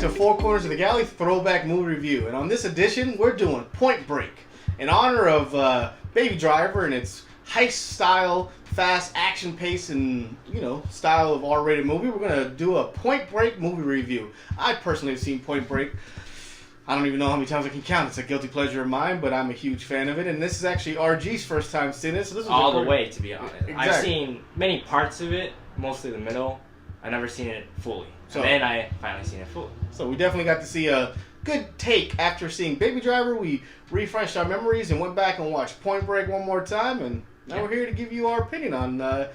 to Four Corners of the Galley Throwback Movie Review. And on this edition, we're doing Point Break. In honor of Baby Driver and its heist style, fast action pace, and, style of R-rated movie, we're going to do a Point Break movie review. I personally have seen Point Break. I don't even know how many times I can count. It's a guilty pleasure of mine, but I'm a huge fan of it. And this is actually RG's first time seeing it. So this is all the way, to be honest. Exactly. I've seen many parts of it, mostly the middle. I've never seen it fully. So, and then I finally seen it fully. So we definitely got to see a good take after seeing Baby Driver. We refreshed our memories and went back and watched Point Break one more time. And now we're here to give you our opinion on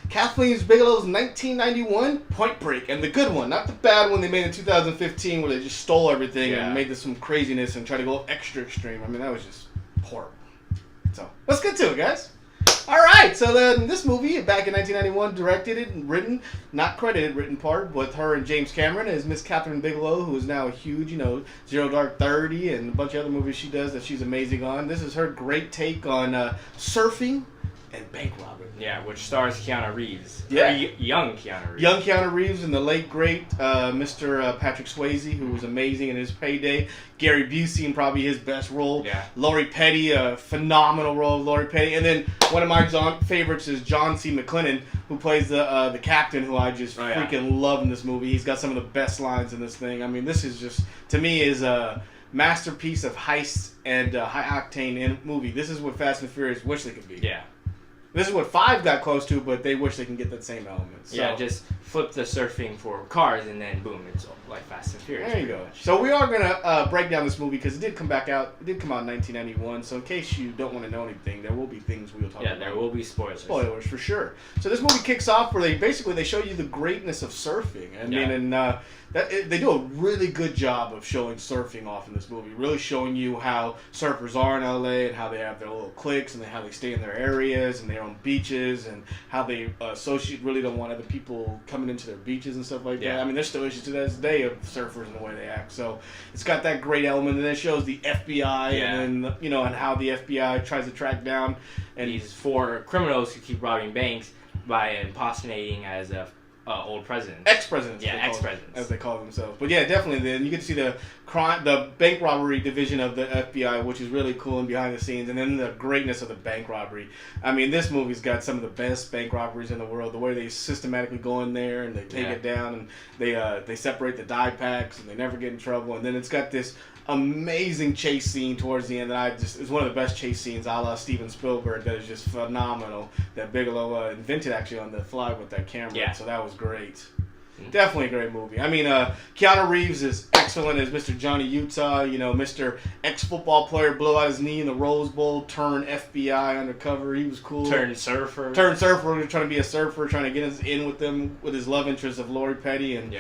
Kathleen Bigelow's 1991 Point Break. And the good one, not the bad one they made in 2015 where they just stole everything and made this some craziness and tried to go extra extreme. I mean, that was just horrible. So let's get to it, guys. Alright, so then this movie, back in 1991, directed it and written, not credited written part, with her and James Cameron as Miss Catherine Bigelow, who is now a huge, Zero Dark 30 and a bunch of other movies she does that she's amazing on. This is her great take on surfing and bank robbery. Yeah, which stars Keanu Reeves. Yeah. Young Keanu Reeves. Young Keanu Reeves and the late, great Mr. Patrick Swayze, who was amazing in his payday. Gary Busey in probably his best role. Yeah. Laurie Petty, a phenomenal role of Laurie Petty. And then one of my favorites is John C. McClellan, who plays the captain, who I just freaking love in this movie. He's got some of the best lines in this thing. I mean, this is just, to me, is a masterpiece of heists and high-octane movie. This is what Fast and Furious wish they could be. Yeah. This is what 5 got close to, but they wish they can get that same element. So. Yeah, just flip the surfing for cars, and then boom, it's like Fast and Furious. There you go. So we are gonna break down this movie because it did come out in 1991. So in case you don't want to know anything, there will be things we will talk about. Yeah, there will be spoilers. Spoilers for sure. So this movie kicks off where they show you the greatness of surfing. I mean, and they do a really good job of showing surfing off in this movie. Really showing you how surfers are in LA and how they have their little cliques and how they stay in their areas and their own beaches and how they really don't want other people coming into their beaches and stuff like that. I mean, there's still issues to this day of surfers and the way they act. So it's got that great element, and then it shows the FBI and then and how the FBI tries to track down and these 4 criminals who keep robbing banks by impersonating as old presidents. Ex-presidents. Yeah, ex-presidents. As they call themselves. But yeah, definitely. Then you get to see the bank robbery division of the FBI, which is really cool and behind the scenes, and then the greatness of the bank robbery. I mean, this movie's got some of the best bank robberies in the world. The way they systematically go in there and they take it down, and they separate the die packs, and they never get in trouble. And then it's got this amazing chase scene towards the end that it's one of the best chase scenes a la Steven Spielberg that is just phenomenal, that Bigelow invented actually on the fly with that camera. So that was great. Definitely a great movie. I mean, Keanu Reeves is excellent as Mr. Johnny Utah. Mr. ex-football player blew out his knee in the Rose Bowl, turned FBI undercover. He was cool. Turned surfer, trying to be a surfer, trying to get us in with them with his love interest of Laurie Petty. And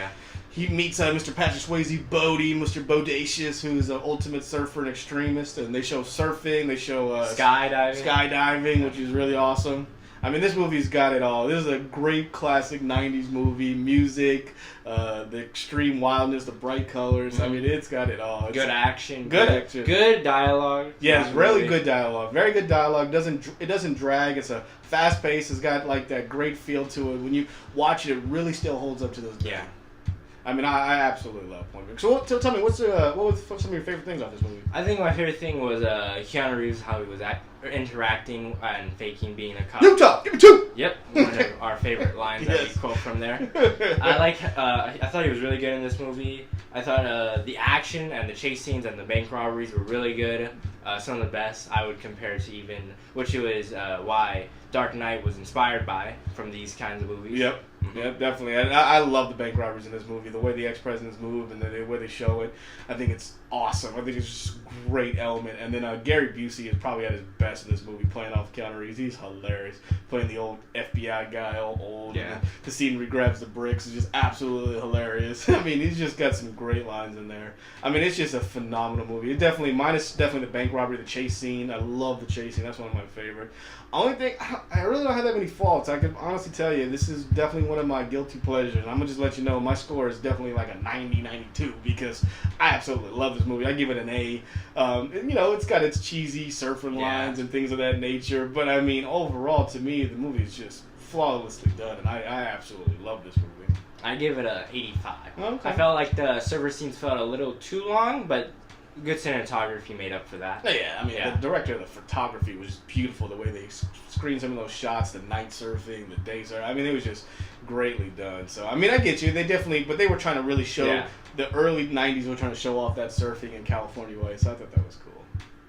he meets Mr. Patrick Swayze, Bodie, Mr. Bodacious, who's an ultimate surfer and extremist. And they show surfing, they show skydiving, which is really awesome. I mean, this movie's got it all. This is a great classic 90s movie. Music, the extreme wildness, the bright colors. I mean, it's got it all. Good action. Good dialogue. Yeah, it's really good dialogue. Very good dialogue. It doesn't drag. It's a fast pace. It's got like that great feel to it. When you watch it, it really still holds up to this day. Yeah. I mean, I absolutely love Point Break. So tell me, what was some of your favorite things about this movie? I think my favorite thing was Keanu Reeves, how he was interacting and faking being a cop. Utah, give me 2! Yep, one of our favorite lines that we quote from there. I thought he was really good in this movie. I thought the action and the chase scenes and the bank robberies were really good. Some of the best I would compare to which was why Dark Knight was inspired by from these kinds of movies. Yep. Yep, definitely. And I love the bank robberies in this movie. The way the ex-presidents move and the way they show it. I think it's awesome. I think it's just a great element. And then Gary Busey is probably at his best in this movie playing off Keanu Reeves. He's hilarious. Playing the old FBI guy, all old. Yeah. The scene where he grabs the bricks is just absolutely hilarious. I mean, he's just got some great lines in there. I mean, it's just a phenomenal movie. Mine is definitely the bank robbery, the chase scene. I love the chase scene. That's one of my favorite. Only thing, I really don't have that many faults. I can honestly tell you, this is definitely one of my guilty pleasures. I'm going to just let you know, my score is definitely like a 90, 92 because I absolutely love this movie. I give it an A. It's got its cheesy surfing lines and things of that nature. But, I mean, overall, to me, the movie is just flawlessly done. And I absolutely love this movie. I give it a 85. Okay. I felt like the server scenes felt a little too long, but good cinematography made up for that. Yeah, I mean, the director of the photography was beautiful. The way they screened some of those shots, the night surfing, the day surfing. I mean, it was just greatly done. So, I mean, I get you. They definitely, but they were trying to really show the early '90s. Were trying to show off that surfing in California way. So I thought that was cool.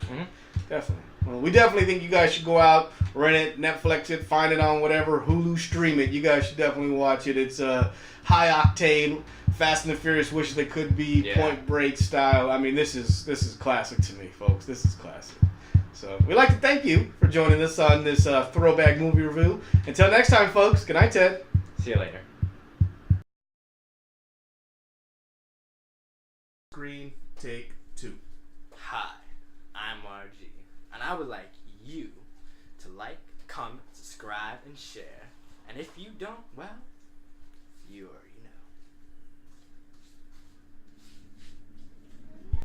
Mm-hmm. Definitely. Well, we definitely think you guys should go out, rent it, Netflix it, find it on whatever, Hulu, stream it. You guys should definitely watch it. It's high octane, Fast and the Furious wishes they could be, Point Break style. I mean, this is classic to me, folks. This is classic. So we'd like to thank you for joining us on this throwback movie review. Until next time, folks. Good night, Ted. See you later. Screen take 2. Hi, I'm RG, and I would like you to like, comment, subscribe, and share. And if you don't, well,